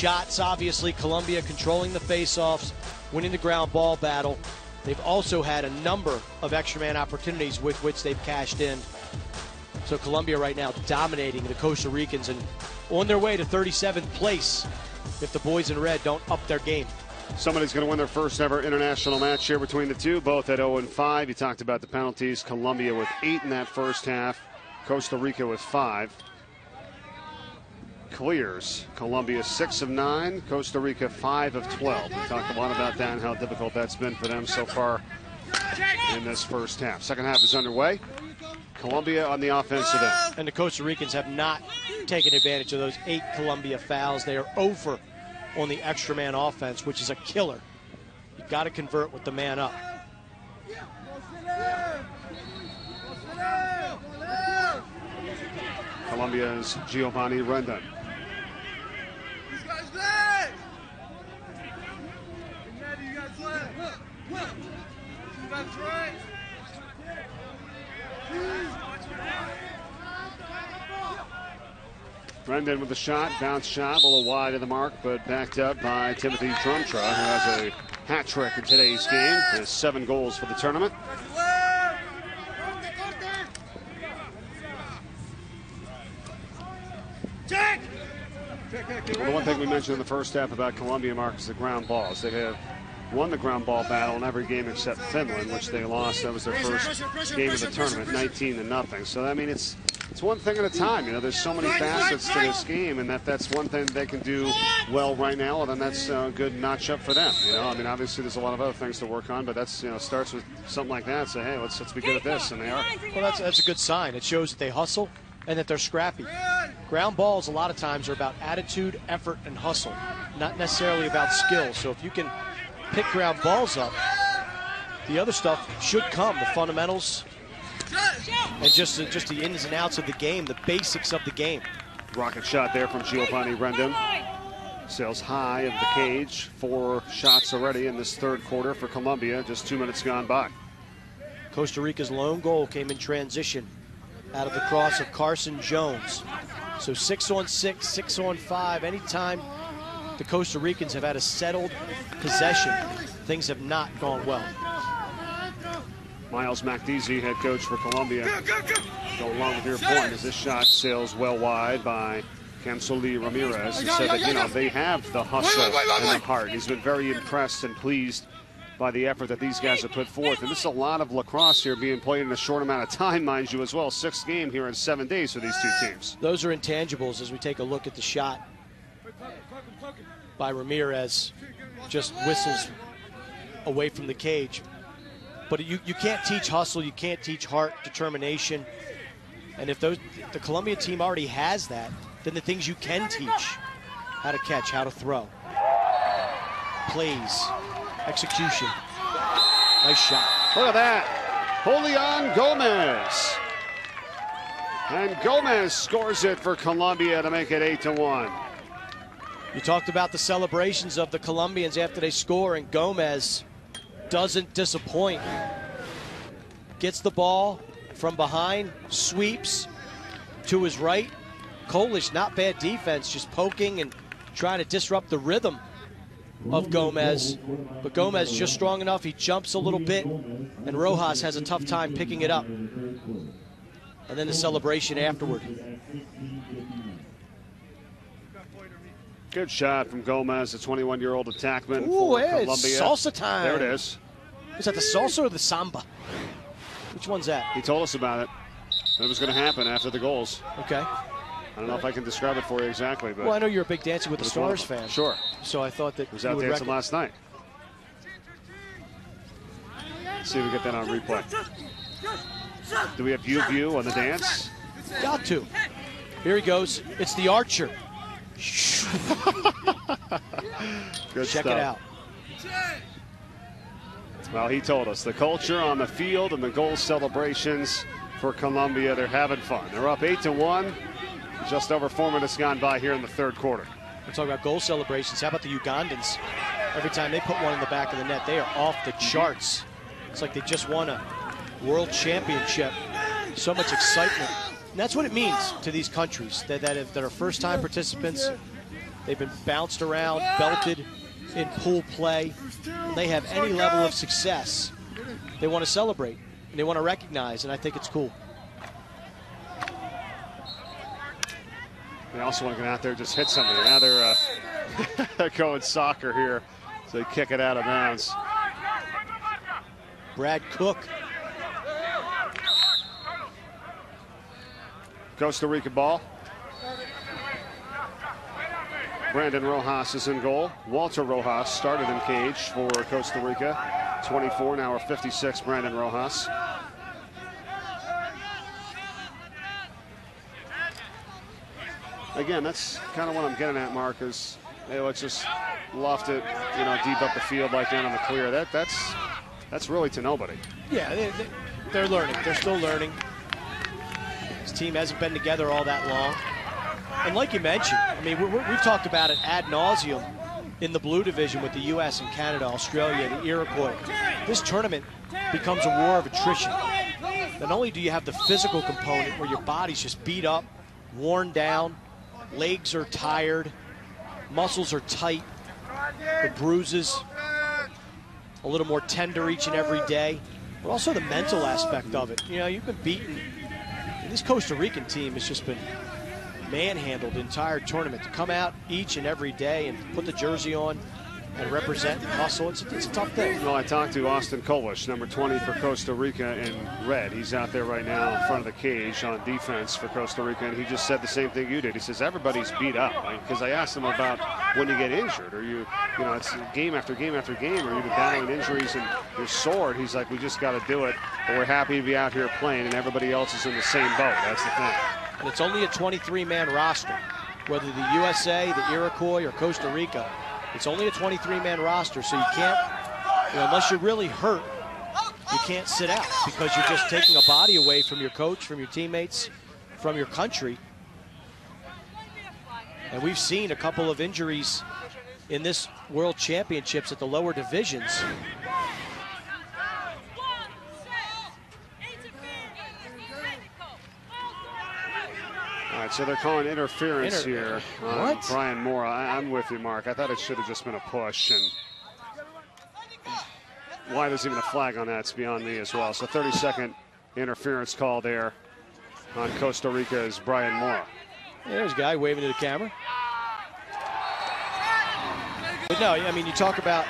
shots, obviously. Colombia controlling the face-offs, winning the ground ball battle. They've also had a number of extra man opportunities with which they've cashed in. So Colombia right now dominating the Costa Ricans and on their way to 37th place if the boys in red don't up their game. Somebody's going to win their first ever international match here between the two, both at 0-5. You talked about the penalties. Colombia with 8 in that first half. Costa Rica with 5. Clears. Colombia 6 of 9. Costa Rica 5 of 12. We talked a lot about that and how difficult that's been for them so far in this first half. Second half is underway. Colombia on the offensive end. And the Costa Ricans have not taken advantage of those 8 Colombia fouls. They are over on the extra man offense, which is a killer. You've got to convert with the man up. Colombia's Giovanni Rendon. Rendon with the shot, bounce shot, a little wide of the mark, but backed up by Timothy Drumtra, who has a hat trick in today's game. Has 7 goals for the tournament. Well, the one thing we mentioned in the first half about Colombia, Mark, is the ground balls. They have won the ground ball battle in every game except Finland, which they lost. That was their first game of the tournament, 19-0. So, I mean, it's one thing at a time. You know, there's so many facets to this game, and that's one thing they can do well right now, and then that's a good notch up for them. You know, I mean, obviously there's a lot of other things to work on, but that's, you know, starts with something like that. Say, hey, let's be good at this, and they are. Well, that's a good sign. It shows that they hustle and that they're scrappy. Ground balls a lot of times are about attitude, effort, and hustle, not necessarily about skill. So if you can pick ground balls up, the other stuff should come, the fundamentals and just the ins and outs of the game, the basics of the game. Rocket shot there from Giovanni Rendon. Sails high of the cage. 4 shots already in this third quarter for Colombia, just 2 minutes gone by. Costa Rica's lone goal came in transition out of the cross of Carson Jones. So 6-on-6, 6-on-5. Anytime the Costa Ricans have had a settled possession, things have not gone well. Miles Macdizzi, head coach for Colombia, go along with your point as this shot sails well wide by Cansoli Ramirez. He said that, you know, they have the hustle and the heart. He's been very impressed and pleased by the effort that these guys have put forth. And this is a lot of lacrosse here being played in a short amount of time, mind you, as well. 6th game here in 7 days for these two teams. Those are intangibles as we take a look at the shot by Ramirez. Just whistles away from the cage. But you can't teach hustle, you can't teach heart, determination. And if the Colombia team already has that, then the things you can teach: how to catch, how to throw, plays, execution. Nice shot. Look at that. Julian Gomez. And Gomez scores it for Colombia to make it 8-1. You talked about the celebrations of the Colombians after they score, and Gomez doesn't disappoint. Gets the ball from behind, sweeps to his right. Kolish, not bad defense, just poking and trying to disrupt the rhythm of Gomez. But Gomez just strong enough, he jumps a little bit, and Rojas has a tough time picking it up. And then the celebration afterward. Good shot from Gomez, a 21-year-old attackman Ooh, for hey, Colombia. it's salsa time. There it is. Is that the salsa or the samba? Which one's that? He told us about it. It was going to happen after the goals. Okay. I don't know if I can describe it for you exactly, but well, I know you're a big Dancing with the Stars fan. Sure. So I thought that he was out dancing last night. Let's see if we get that on replay. Do we have view on the dance? Got to. Here he goes. It's the Archer. Good Check stuff. it out. Well, he told us the culture on the field and the goal celebrations for Colombia, they're having fun. They're up 8-1. Just over 4 minutes gone by here in the third quarter. We're talking about goal celebrations. How about the Ugandans? Every time they put one in the back of the net, they are off the charts. It's like they just won a world championship. So much excitement. And that's what it means to these countries that are first-time participants. They've been bounced around, belted in pool play. When they have any level of success, they want to celebrate and they want to recognize, and I think it's cool. They also want to get out there and just hit somebody. Now they're going soccer here, so they kick it out of bounds. Brad Cook. Costa Rica ball. Brandon Rojas is in goal. Walter Rojas started in cage for Costa Rica. 24, now 56, Brandon Rojas. Again, that's kind of what I'm getting at, Mark, is hey, let's just loft it, you know, deep up the field like down on the clear. That's really to nobody. Yeah, they're learning. They're still learning. This team hasn't been together all that long. And like you mentioned, I mean, we've talked about it ad nauseum in the blue division with the U.S. and Canada, Australia, the Iroquois. This tournament becomes a war of attrition. Not only do you have the physical component where your body's just beat up, worn down, legs are tired, muscles are tight, the bruises a little more tender each and every day, but also the mental aspect of it. You know, you've been beaten. This Costa Rican team has just been manhandled the entire tournament. To come out each and every day and put the jersey on and represent and hustle, it's a tough thing. Well, I talked to Austin Kolish, number 20 for Costa Rica in red. He's out there right now in front of the cage on defense for Costa Rica, and he just said the same thing you did. He says everybody's beat up. Because I asked him about when you get injured, or you know, it's game after game after game, or you've been battling injuries and you're sore. He's like, we just got to do it, but we're happy to be out here playing, and everybody else is in the same boat. That's the thing. And it's only a 23-man roster, whether the USA, the Iroquois, or Costa Rica. It's only a 23-man roster, so you can't, you know, unless you're really hurt, you can't sit out because you're just taking a body away from your coach, from your teammates, from your country. And we've seen a couple of injuries in this World Championships at the lower divisions. All right, so they're calling interference here on Brian Moore. I'm with you, Mark. I thought it should have just been a push, and why there's even a flag on that's beyond me as well. So 30-second interference call there on Costa Rica's Brian Moore. There's a guy waving to the camera. But no, I mean, you talk about,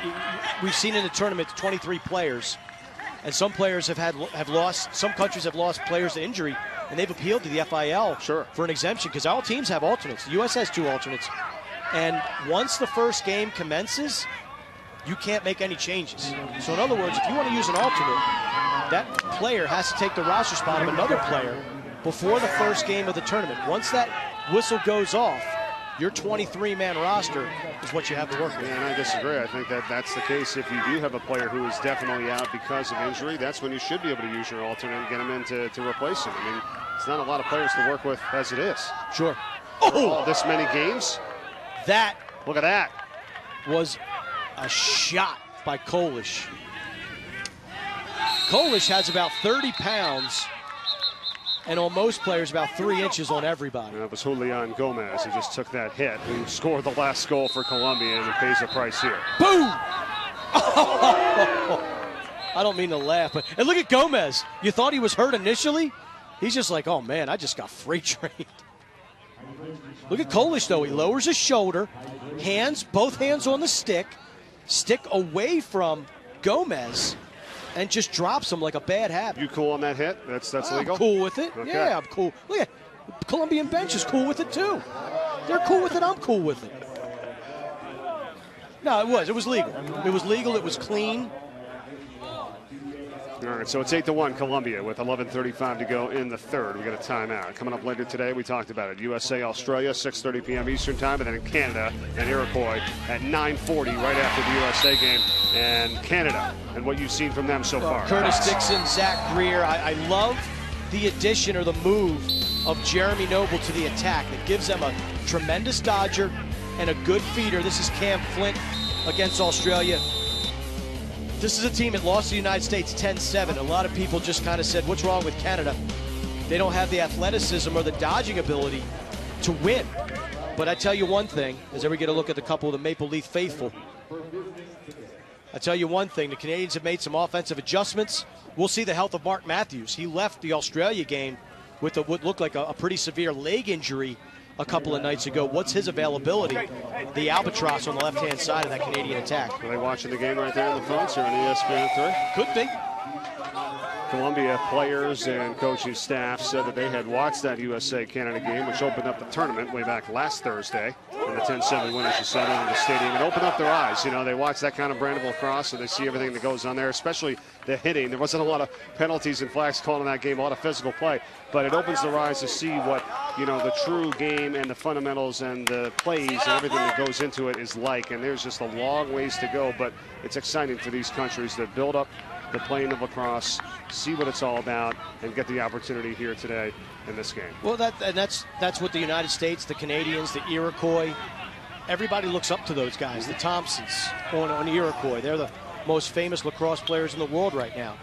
we've seen in the tournament 23 players, and some players have lost, some countries have lost players to injury, and they've appealed to the FIL for an exemption because all teams have alternates. The U.S. has 2 alternates. And once the first game commences, you can't make any changes. So in other words, if you want to use an alternate, that player has to take the roster spot of another player before the first game of the tournament. Once that whistle goes off, your 23-man roster is what you have to work with. Yeah, and I disagree. I think that's the case. If you do have a player who is definitely out because of injury, that's when you should be able to use your alternate and get him in to replace him. I mean, it's not a lot of players to work with as it is. Sure. Oh, this many games? That. Look at that. Was a shot by Kolish. Kolish has about 30 pounds, and on most players, about 3 inches on everybody. And that was Julian Gomez who just took that hit, who scored the last goal for Colombia, and it pays the price here. Boom! Oh, I don't mean to laugh, but and look at Gomez. You thought he was hurt initially? He's just like, oh man, I just got freight trained. Look at Kolish though. He lowers his shoulder, both hands on the stick away from Gomez, and just drops him like a bad habit. You cool on that hit? That's legal? I'm cool with it. Okay. Yeah, I'm cool. Look at the Colombian bench is cool with it too. They're cool with it. I'm cool with it. No, it was legal. It was legal. It was clean. All right, so it's 8-1 Colombia with 11:35 to go in the third. We got a timeout. Coming up later today, we talked about it. USA, Australia, 6:30 p.m. Eastern time, and then in Canada and Iroquois at 9:40 right after the USA game. And Canada and what you've seen from them so far. Curtis Dixon, Zach Greer. I love the addition or the move of Jeremy Noble to the attack. It gives them a tremendous dodger and a good feeder. This is Cam Flint against Australia. This is a team that lost to the United States 10-7. A lot of people just kind of said, what's wrong with Canada? They don't have the athleticism or the dodging ability to win. But I tell you one thing, as we get a look at the couple of the Maple Leaf faithful, I tell you one thing, the Canadians have made some offensive adjustments. We'll see the health of Mark Matthews. He left the Australia game with what looked like a pretty severe leg injury a couple of nights ago. What's his availability? The albatross on the left-hand side of that Canadian attack. Are they watching the game right there on the phones here on ESPN3? Could be. Columbia players and coaching staff said that they had watched that USA-Canada game, which opened up the tournament way back last Thursday. And the 10-7 win, as you said, into the stadium. And opened up their eyes. You know, they watch that kind of brand of lacrosse, and they see everything that goes on there, especially the hitting. There wasn't a lot of penalties and flags called in that game, a lot of physical play. But it opens their eyes to see what, you know, the true game and the fundamentals and the plays and everything that goes into it is like. And there's just a long ways to go, but it's exciting for these countries that build up the playing of lacrosse, see what it's all about, and get the opportunity here today in this game. Well, that's what the United States, the Canadians, the Iroquois, everybody looks up to those guys. The Thompsons on Iroquois, they're the most famous lacrosse players in the world right now.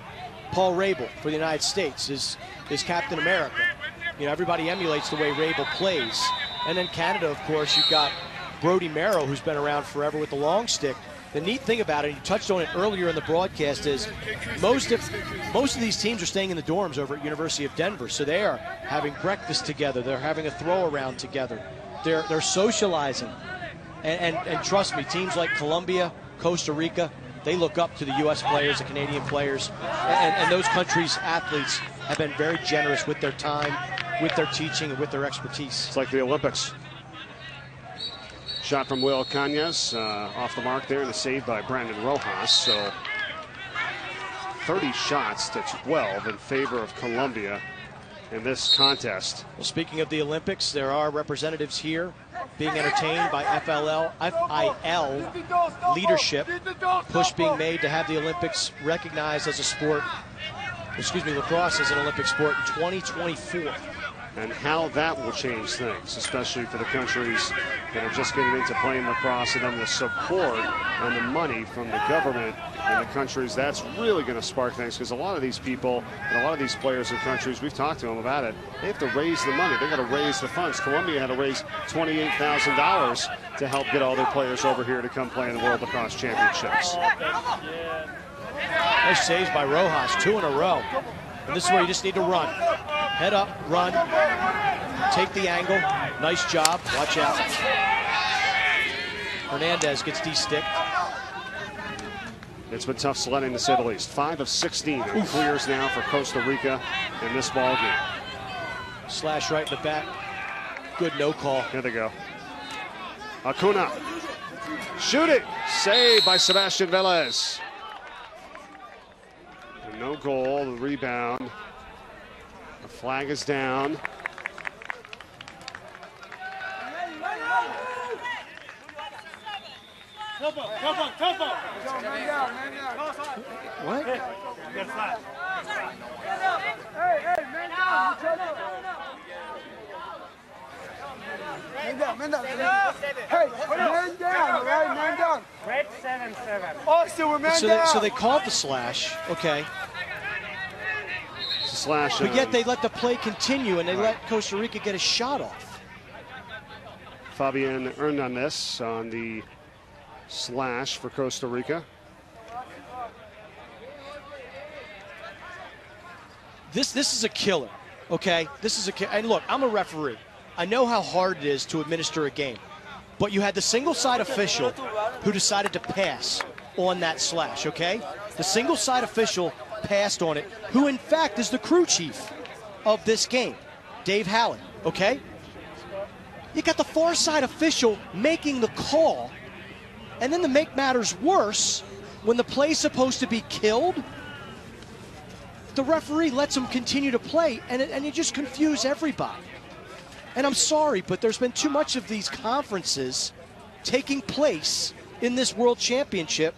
Paul Rabel for the United States is Captain America. You know, everybody emulates the way Rabel plays. And then Canada, of course, you've got Brody Merrow, who's been around forever with the long stick. The neat thing about it, you touched on it earlier in the broadcast, is most of these teams are staying in the dorms over at University of Denver, so they are having breakfast together. They're having a throw around together. They're socializing, and trust me, teams like Colombia, Costa Rica, they look up to the U.S. players, the Canadian players, and those countries' athletes have been very generous with their time, with their teaching, and with their expertise. It's like the Olympics. Shot from Will Cañas off the mark there, and a save by Brandon Rojas. So 30 shots to 12 in favor of Colombia in this contest. Well, speaking of the Olympics, there are representatives here being entertained by FIL leadership. Push being made to have the Olympics recognized as a sport, lacrosse as an Olympic sport in 2024. And how that will change things, especially for the countries that are just getting into playing lacrosse, and then the support and the money from the government in the countries. That's really going to spark things, because a lot of these people and a lot of these players and countries, we've talked to them about it, they have to raise the money. They got to raise the funds. Colombia had to raise $28,000 to help get all their players over here to come play in the World Lacrosse Championships. Nice saves by Rojas, 2 in a row. And this is where you just need to run. Head up, run, take the angle. Nice job. Watch out. Hernandez gets de-sticked. It's been tough sledding, to say the least. 5 of 16 on clears now for Costa Rica in this ball game. Slash right in the back. Good no call. Here they go. Acuna. Shoot it. Saved by Sebastian Velez. And no goal. The rebound. The flag is down. What? Man down. Hey, man down, all right? Man down. Red 7-7. Austin, we're man down. So they called the slash, okay. It's a slash. But yet they let the play continue, and they let Costa Rica get a shot off. Fabian Hernandez on the slash for Costa Rica. This is a killer, okay? This is a killer. And look, I'm a referee. I know how hard it is to administer a game. But you had the single-side official who decided to pass on that slash, okay? The single-side official passed on it, who in fact is the crew chief of this game, Dave Hallen, okay? You got the far side official making the call, and then to make matters worse, when the play's supposed to be killed, the referee lets them continue to play, and you just confuse everybody. And I'm sorry, but there's been too much of these conferences taking place in this World Championship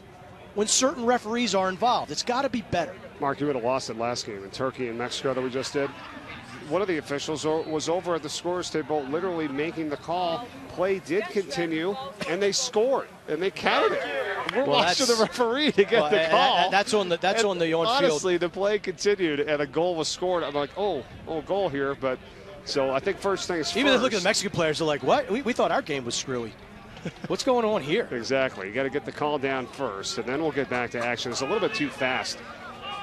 when certain referees are involved. It's got to be better. Mark, you would have lost it last game in Turkey and Mexico that we just did. One of the officials was over at the scores table literally making the call. Play did continue, and they scored, and they counted it. We're watching the referee to get the call. That's on the on-field. Honestly, the play continued, and a goal was scored. I'm like, oh, goal here, but So I think first things Even first. look at the Mexican players, they're like, what? We thought our game was screwy. What's going on here? Exactly. You got to get the call down first, and then we'll get back to action. It's a little bit too fast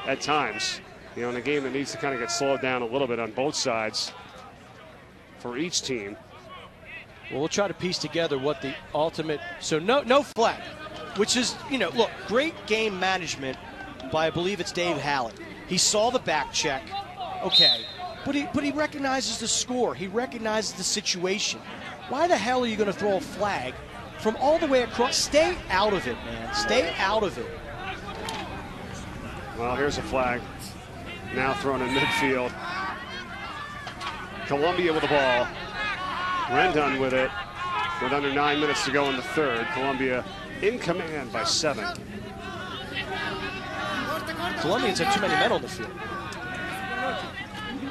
at times. You know, in a game that needs to kind of get slowed down a little bit on both sides for each team. Well, we'll try to piece together what the ultimate. So no flag, which is, you know, look, great game management by, I believe it's Dave Hallett. He saw the back check, okay, but he recognizes the score. He recognizes the situation. Why the hell are you going to throw a flag from all the way across? Stay out of it, man. Stay out of it. Well, here's a flag now thrown in midfield. Colombia with the ball. Rendon with it with under 9 minutes to go in the third. Colombia in command by 7. Colombians have too many men on the field.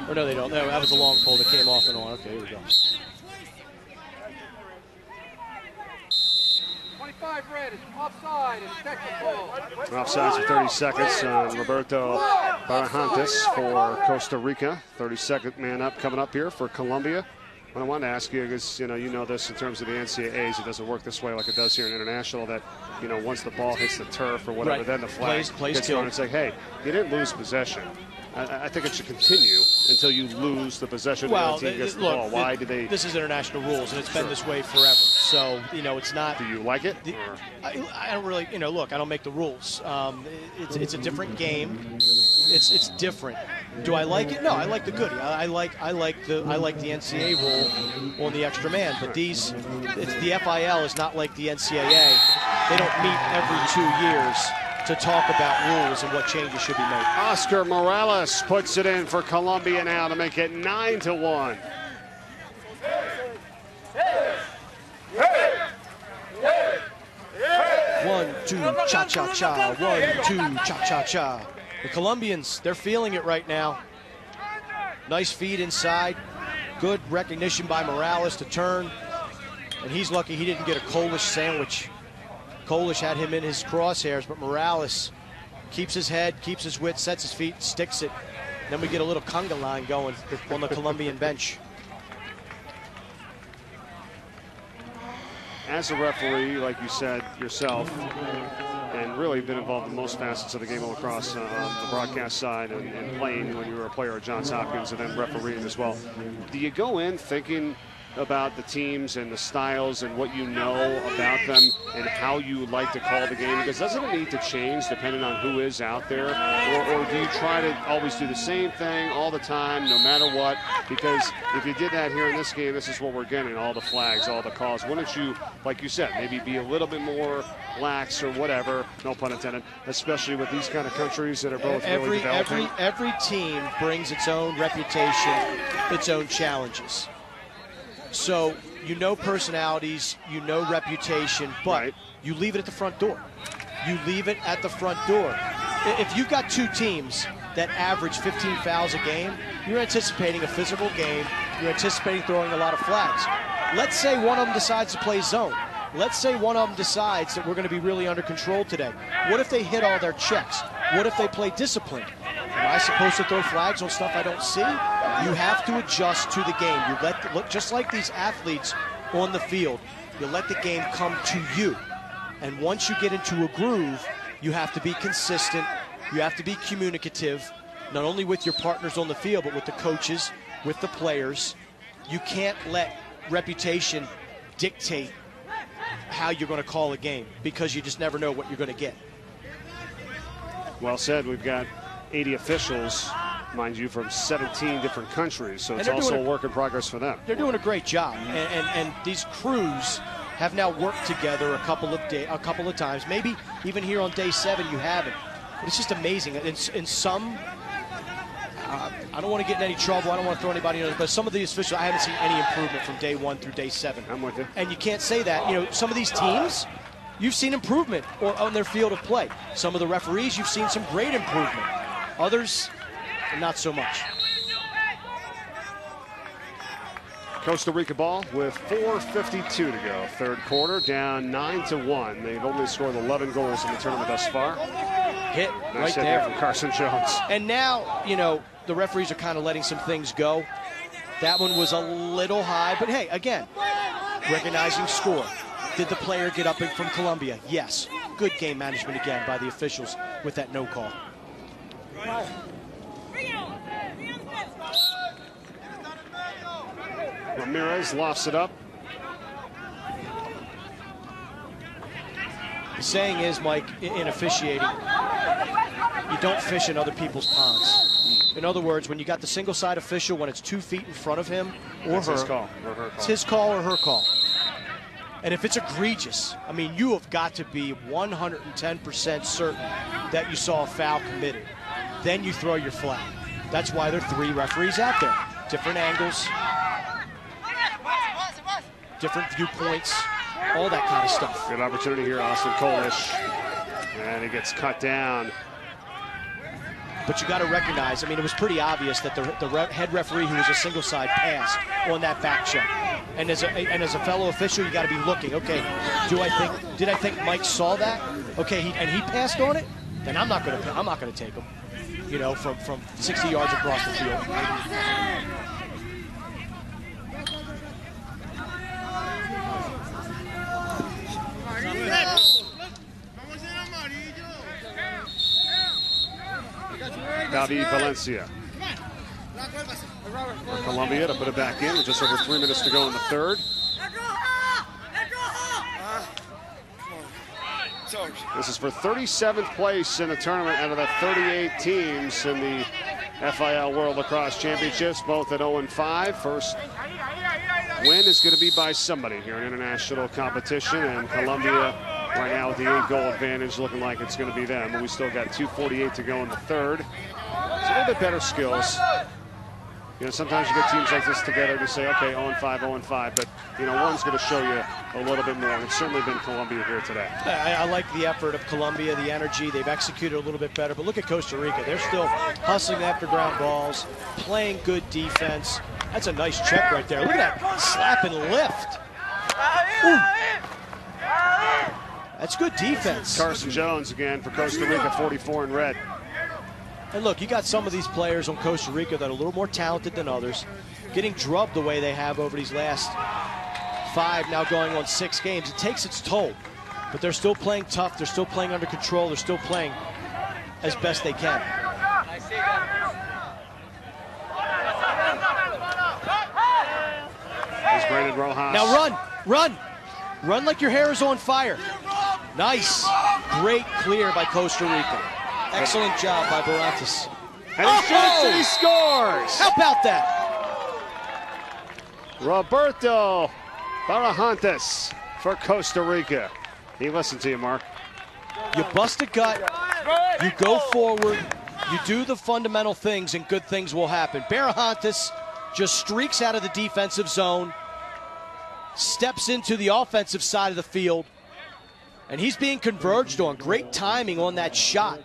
Or no, they don't. No, that was a long pole that came off and on. Okay, here we go. 25 red, it's offside, it's technical. Offsides for 30 seconds on Roberto Barajantes for Costa Rica. 32nd man up coming up here for Colombia. What I wanted to ask you is, you know this in terms of the NCAAs, it doesn't work this way like it does here in international, that, you know, once the ball hits the turf or whatever, then the flag gets on and say, hey, you didn't lose possession. I think it should continue until you lose the possession and the team gets the ball. Why do they? This is international rules, and it's been this way forever. So, you know, it's not. Do you like it? I don't really, you know, look, I don't make the rules. It's a different game. It's different. Do I like it? No, I like the goodie. I like the NCAA rule on the extra man. But the FIL is not like the NCAA. They don't meet every 2 years to talk about rules and what changes should be made. Oscar Morales puts it in for Colombia now to make it 9-1. One, two, cha-cha-cha. 1, 2, cha-cha-cha. The Colombians, they're feeling it right now. Nice feed inside. Good recognition by Morales to turn. And he's lucky he didn't get a Polish sandwich. Kolish had him in his crosshairs, but Morales keeps his head, keeps his wit, sets his feet, sticks it. Then we get a little conga line going on the Colombian bench. As a referee, like you said yourself, and really been involved in most facets of the game of lacrosse on the broadcast side and playing when you were a player at Johns Hopkins and then refereeing as well. Do you go in thinking about the teams and the styles and what you know about them and how you like to call the game? Because doesn't it need to change depending on who is out there? Or do you try to always do the same thing all the time, no matter what? Because if you did that here in this game, this is what we're getting, all the flags, all the calls. Wouldn't you, like you said, maybe be a little bit more lax or whatever, no pun intended, especially with these kind of countries that are both really developing? Every team brings its own reputation, its own challenges. So you know personalities, you know reputation, but you leave it at the front door. You leave it at the front door. If you've got two teams that average 15 fouls a game, you're anticipating a physical game. You're anticipating throwing a lot of flags. Let's say one of them decides to play zone. Let's say one of them decides that we're going to be really under control today. What if they hit all their checks? What if they play disciplined? Am I supposed to throw flags on stuff I don't see? You have to adjust to the game. You look just like these athletes on the field. You let the game come to you. And once you get into a groove, you have to be consistent. You have to be communicative, not only with your partners on the field, but with the coaches, with the players. You can't let reputation dictate how you're going to call a game, because you just never know what you're going to get. Well said. We've got 80 officials, mind you, from 17 different countries, so it's also a work in progress for them. They're doing a great job, and these crews have now worked together a couple of times. Maybe even here on day 7 you haven't. But it's just amazing. In some, I don't want to get in any trouble. I don't want to throw anybody under, but some of these officials, I haven't seen any improvement from day 1 through day 7. I'm with you. And you can't say that. You know, some of these teams, you've seen improvement on their field of play. Some of the referees, you've seen some great improvement. Others, not so much. Costa Rica ball with 4:52 to go. Third quarter, down 9-1. They've only scored 11 goals in the tournament thus far. Hit nice right there from Carson Jones. And now, you know, the referees are kind of letting some things go. That one was a little high, but hey, again, recognizing score. Did the player get up in from Colombia? Yes. Good game management again by the officials with that no call. Ramirez lofts it up. The saying is, Mike, in officiating, you don't fish in other people's ponds. In other words, when you got the single side official, when it's 2 feet in front of him or her, his call or her call. It's his call or her call. And if it's egregious, I mean, you have got to be 110% certain that you saw a foul committed. Then you throw your flag. That's why there are 3 referees out there. Different angles, different viewpoints, all that kind of stuff. Good opportunity here, Austin Kolish. And he gets cut down. But you got to recognize, I mean, it was pretty obvious that the head referee, who was a single side, passed on that back check. And as a fellow official, you got to be looking. Okay, did I think Mike saw that? Okay, he passed on it. Then I'm not going to take him. You know, from 60 yards across the field. David Valencia for Colombia to put it back in with just over 3 minutes to go in the third. This is for 37th place in the tournament out of the 38 teams in the FIL World Lacrosse Championships, both at 0-5. First win is going to be by somebody here in international competition, and Colombia right now with the 8-goal advantage, looking like it's going to be them. But we still got 2:48 to go in the third. It's a little bit better skills. You know, sometimes you get teams like this together to say, okay, 0-5, 0-5, but, you know, one's going to show you a little bit more. And it's certainly been Colombia here today. I like the effort of Colombia, the energy. They've executed a little bit better. But look at Costa Rica. They're still hustling after ground balls, playing good defense. That's a nice check right there. Look at that slap and lift. Ooh. That's good defense. Carson Jones again for Costa Rica, 44 in red. And look, you got some of these players on Costa Rica that are a little more talented than others, getting drubbed the way they have over these last 5, now going on 6 games. It takes its toll, but they're still playing tough. They're still playing under control. They're still playing as best they can. There's Brandon Rojas. Now run like your hair is on fire. Nice, great clear by Costa Rica. Excellent job by Barantes. And he shoots and he scores! How about that? Roberto Barantes for Costa Rica. He listened to you, Mark. You bust a gut, you go forward, you do the fundamental things, and good things will happen. Barantes just streaks out of the defensive zone, steps into the offensive side of the field, and he's being converged on. Great timing on that shot.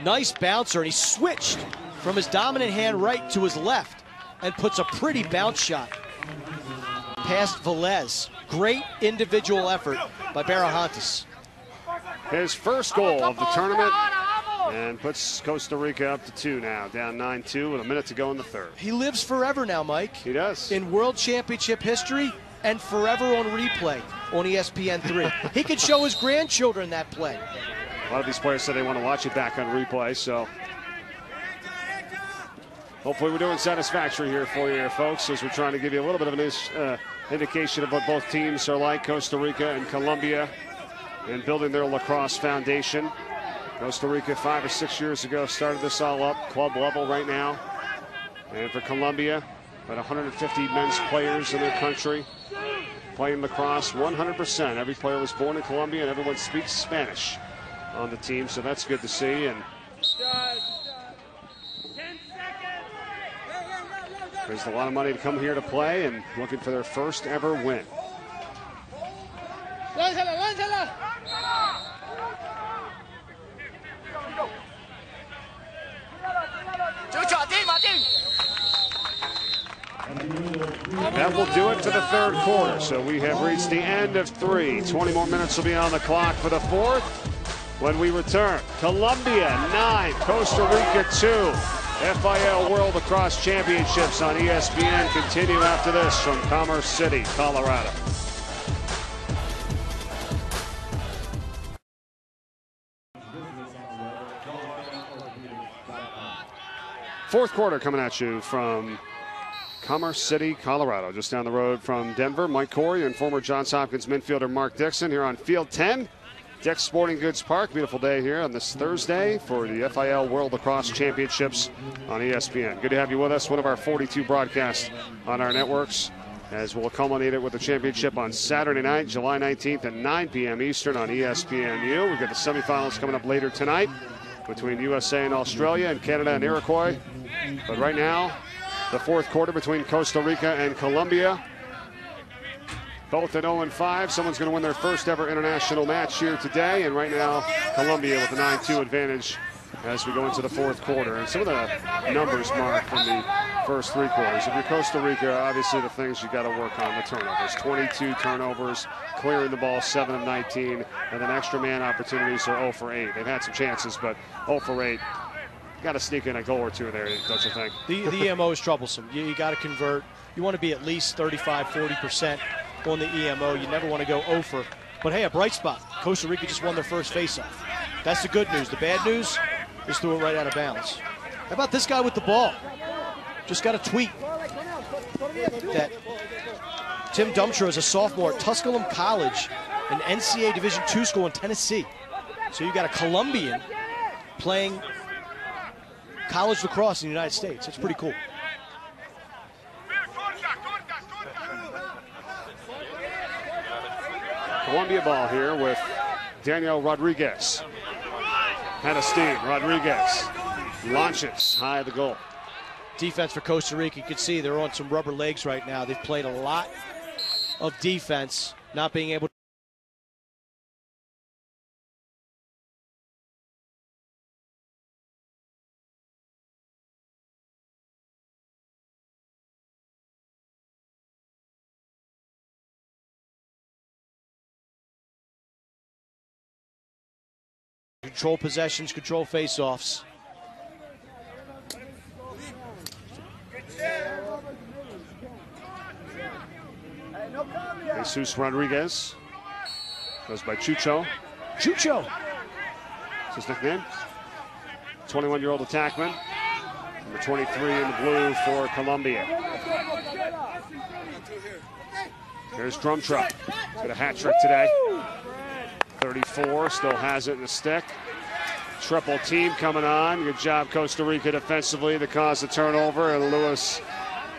Nice bouncer, and he switched from his dominant hand right to his left and puts a pretty bounce shot past Velez. Great individual effort by Barantes. His first goal of the tournament, and puts Costa Rica up to 2 now, down 9-2 with a minute to go in the third. He lives forever now, Mike. He does. In World Championship history and forever on replay on ESPN3. He could show his grandchildren that play. A lot of these players said they want to watch it back on replay, so hopefully we're doing satisfactory here for you, folks, as we're trying to give you a little bit of an indication of what both teams are like, Costa Rica and Colombia, and building their lacrosse foundation. Costa Rica 5 or 6 years ago started this all up, club level right now. And for Colombia, about 150 men's players in their country playing lacrosse 100%. Every player was born in Colombia and everyone speaks Spanish on the team, so that's good to see. And raised a lot of money to come here to play and looking for their first ever win. That will do it for the third quarter. So we have reached the end of 3. 20 more minutes will be on the clock for the fourth. When we return, Colombia 9, Costa Rica 2. FIL World Lacrosse Championships on ESPN continue after this from Commerce City, Colorado. Fourth quarter coming at you from Commerce City, Colorado, just down the road from Denver. Mike Corey and former Johns Hopkins midfielder Mark Dixon here on Field 10. Dick's Sporting Goods Park. Beautiful day here on this Thursday for the FIL World Lacrosse Championships on ESPN. Good to have you with us. One of our 42 broadcasts on our networks, as we'll culminate it with the championship on Saturday night, July 19th at 9 p.m. Eastern on ESPNU. We've got the semifinals coming up later tonight between USA and Australia and Canada and Iroquois. But right now, the fourth quarter between Costa Rica and Colombia. Both at 0-5. Someone's going to win their first ever international match here today. And right now, Colombia with a 9-2 advantage as we go into the fourth quarter. And some of the numbers, Mark, from the first three quarters. If you're Costa Rica, obviously the things you got to work on, the turnovers. 22 turnovers, clearing the ball 7 of 19, and then extra man opportunities are 0 for 8. They've had some chances, but 0 for 8. Got to sneak in a goal or two there, don't you think? The EMO is troublesome. You got to convert. You want to be at least 35, 40% on the EMO. You never want to go 0 for. But hey, a bright spot. Costa Rica just won their first faceoff. That's the good news. The bad news is threw it right out of bounds. How about this guy with the ball? Just got a tweet that Tim Dumtro is a sophomore at Tusculum College, an NCAA Division II school in Tennessee. So you got a Colombian playing college lacrosse in the United States. That's pretty cool. Colombia ball here with Daniel Rodriguez. Had a steam. Rodriguez launches high of the goal. Defense for Costa Rica. You can see they're on some rubber legs right now. They've played a lot of defense, not being able to. Control possessions, control face-offs. Jesus Rodriguez goes by Chucho. Chucho. That's his nickname. 21-year-old attackman. Number 23 in the blue for Colombia. There's Drum Truck. He's got a hat trick today. 34, still has it in the stick. Triple team coming on. Good job, Costa Rica, defensively to cause the turnover, and Luis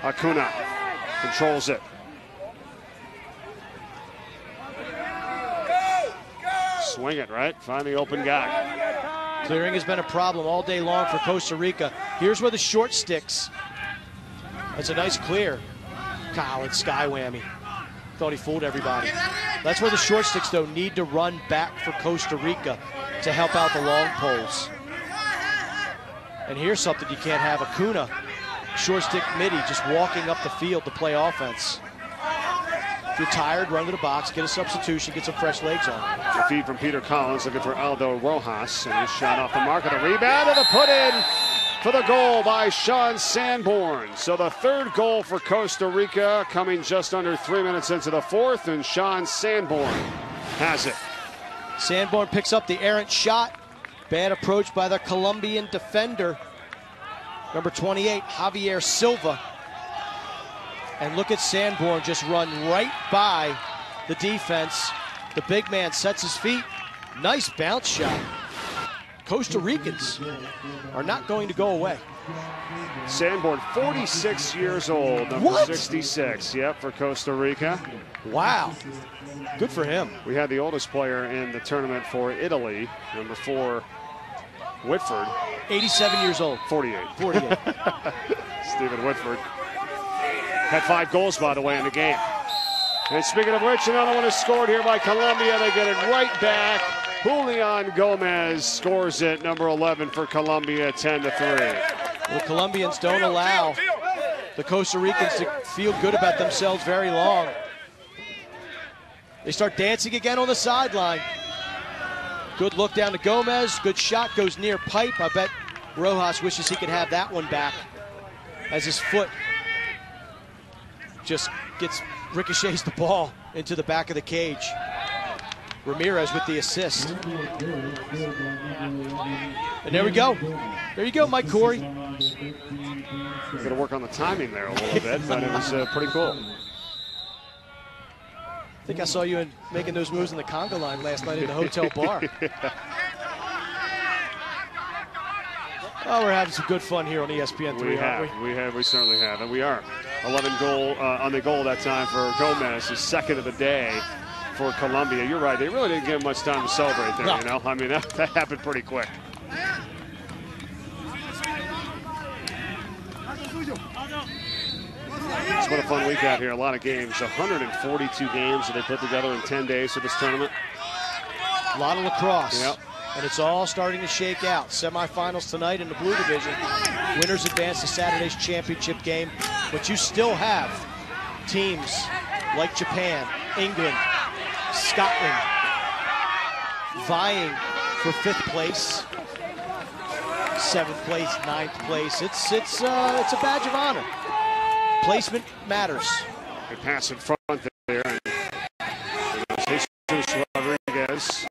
Acuna controls it. Swing it, right? Find the open guy. Clearing has been a problem all day long for Costa Rica. Here's where the short sticks. That's a nice clear. Collins, sky whammy. Thought he fooled everybody. That's where the short sticks, though, need to run back for Costa Rica to help out the long poles. And here's something you can't have. Acuna, short stick midi, just walking up the field to play offense. If you're tired, run to the box, get a substitution, get some fresh legs on. The feed from Peter Collins looking for Aldo Rojas, and his shot off the mark of the rebound, and the put in for the goal by Sean Sanborn. So the third goal for Costa Rica coming just under 3 minutes into the fourth, and Sean Sanborn has it. Sanborn picks up the errant shot. Bad approach by the Colombian defender, number 28, Javier Silva. And look at Sanborn just run right by the defense. The big man sets his feet. Nice bounce shot. Costa Ricans are not going to go away. Sanborn, 46 years old, number 66, yep, for Costa Rica. Wow, good for him. We had the oldest player in the tournament for Italy, number 4, Whitford. 87 years old. 48. 48. Stephen Whitford. Had 5 goals, by the way, in the game. And speaking of which, another one is scored here by Colombia. They get it right back. Julian Gomez scores it, number 11 for Colombia, 10-3. Well, Colombians don't allow the Costa Ricans to feel good about themselves very long. They start dancing again on the sideline. Good look down to Gomez. Good shot, goes near pipe. I bet Rojas wishes he could have that one back as his foot just ricochets the ball into the back of the cage. Ramirez with the assist. And there we go. There you go, Mike Corey. Got to work on the timing there a little bit, but it was pretty cool. I think I saw you making those moves in the conga line last night in the hotel bar. Oh, we're having some good fun here on ESPN3, aren't we? We certainly have, and we are. 11 goal on the goal that time for Gomez, his second of the day for Colombia. You're right, they really didn't give him much time to celebrate there, No. you know? I mean, that happened pretty quick. It's been a fun week out here, a lot of games. 142 games that they put together in 10 days for this tournament. A lot of lacrosse. Yep. And it's all starting to shake out. Semifinals tonight in the blue division. Winners advance to Saturday's championship game. But you still have teams like Japan, England, Scotland vying for 5th place, 7th place, 9th place. It's a badge of honor. Placement matters. They pass in front there. And Jesus Rodriguez.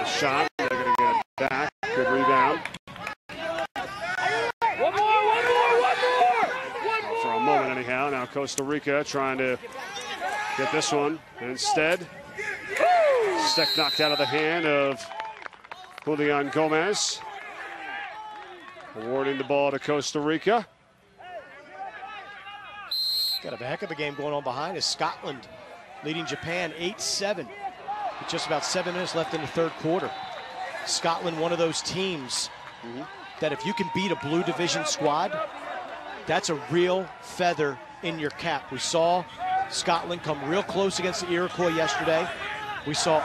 Shot, they're going to get it back. Good rebound. One more! For a moment, anyhow. Now Costa Rica trying to get this one. Instead, stick knocked out of the hand of Julian Gomez. Awarding the ball to Costa Rica. Got a heck of a game going on behind us. Scotland leading Japan 8-7. With just about 7 minutes left in the third quarter. Scotland, one of those teams that if you can beat a blue division squad, that's a real feather in your cap. We saw Scotland come real close against the Iroquois yesterday. We saw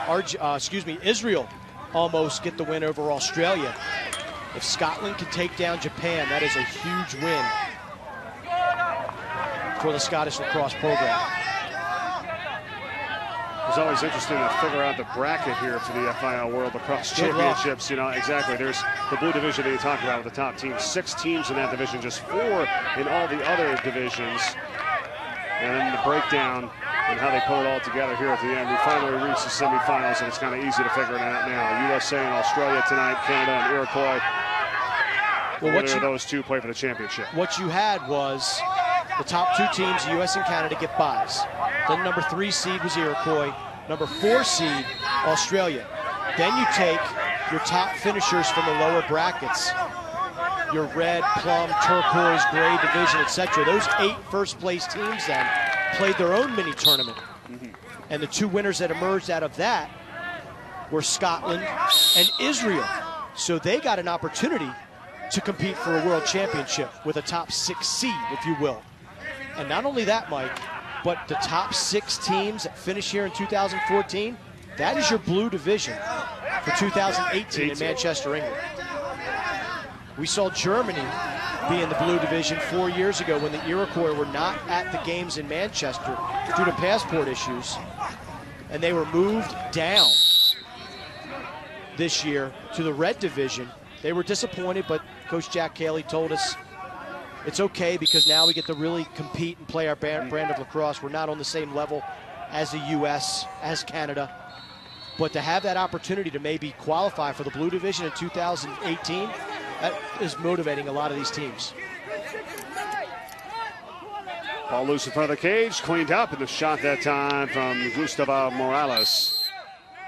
Israel almost get the win over Australia. If Scotland can take down Japan, that is a huge win for the Scottish lacrosse program. It's always interesting to figure out the bracket here for the FIL World Lacrosse Championships. You know, exactly. There's the blue division that you talked about with the top teams. 6 teams in that division, just 4 in all the other divisions. And then the breakdown and how they put it all together here at the end. We finally reached the semifinals, and it's kind of easy to figure it out now. USA and Australia tonight, Canada and Iroquois. Well, what those two play for the championship? What you had was the top 2 teams, the US and Canada, get byes. Then number 3 seed was Iroquois. Number 4 seed, Australia. Then you take your top finishers from the lower brackets. Your red, plum, turquoise, gray division, etc. Those 8 first place teams then played their own mini tournament. And the 2 winners that emerged out of that were Scotland and Israel. So they got an opportunity to compete for a world championship with a top 6 seed, if you will. And not only that, Mike, but the top 6 teams that finish here in 2014, that is your blue division for 2018 in Manchester, England. We saw Germany be in the blue division 4 years ago when the Iroquois were not at the games in Manchester due to passport issues, and they were moved down this year to the red division. They were disappointed, but Coach Jack Cayley told us it's okay because now we get to really compete and play our brand of lacrosse. We're not on the same level as the U.S., as Canada. But to have that opportunity to maybe qualify for the blue division in 2018, that is motivating a lot of these teams. Ball loose in front of the cage, cleaned up, and the shot that time from Gustavo Morales.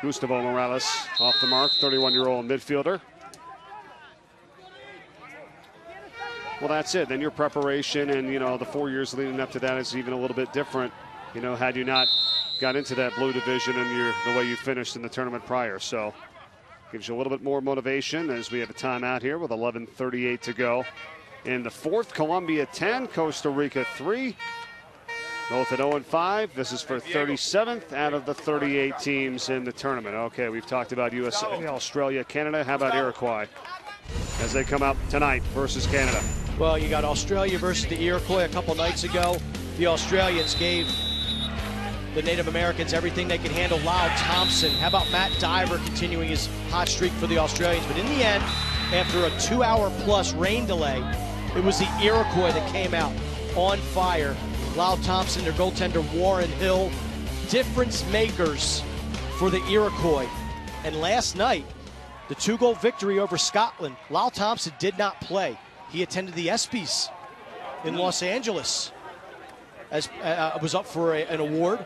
Gustavo Morales off the mark, 31-year-old midfielder. Well, that's it. Then your preparation and, you know, the 4 years leading up to that is even a little bit different, you know, had you not got into that blue division and the way you finished in the tournament prior. So gives you a little bit more motivation as we have a timeout here with 11:38 to go. In the fourth, Colombia 10, Costa Rica 3. Both at 0-5. This is for 37th out of the 38 teams in the tournament. Okay, we've talked about USA, Australia, Canada. How about Iroquois as they come up tonight versus Canada? Well, you got Australia versus the Iroquois a couple nights ago. The Australians gave the Native Americans everything they could handle. Lyle Thompson, how about Matt Diver continuing his hot streak for the Australians? But in the end, after a 2-hour-plus rain delay, it was the Iroquois that came out on fire. Lyle Thompson, their goaltender Warren Hill, difference makers for the Iroquois. And last night, the 2-goal victory over Scotland, Lyle Thompson did not play. He attended the ESPYs in Los Angeles, as was up for an award.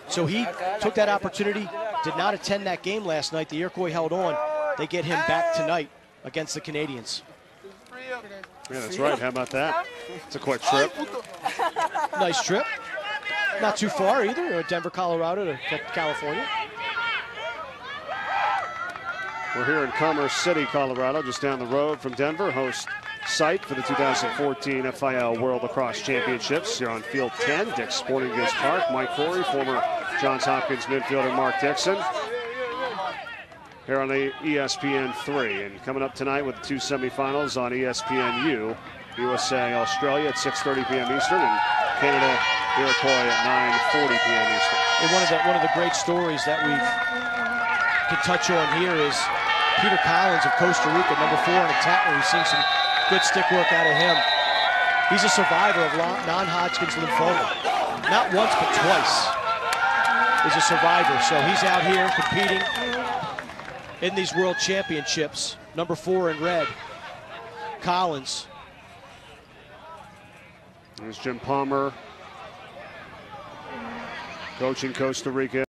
So he took that opportunity, did not attend that game last night. The Iroquois held on. They get him back tonight against the Canadians. Yeah, that's right. How about that? It's a quick trip. Nice trip. Not too far either, Denver, Colorado to California. We're here in Commerce City, Colorado, just down the road from Denver, host site for the 2014 FIL World Lacrosse Championships. Here on Field 10, Dick's Sporting Goods Park. Mike Corey, former Johns Hopkins midfielder Mark Dixon. Here on the ESPN3. And coming up tonight with the 2 semifinals on ESPNU, USA, Australia at 6:30 p.m. Eastern, and Canada, Iroquois at 9:40 p.m. Eastern. And one of the great stories that we can touch on here is Peter Collins of Costa Rica, number 4 in attack. We've seen some good stick work out of him. He's a survivor of non-Hodgkin's lymphoma. Not once, but twice. He's a survivor, so he's out here competing in these World Championships. Number 4 in red, Collins. There's Jim Palmer, coaching Costa Rica.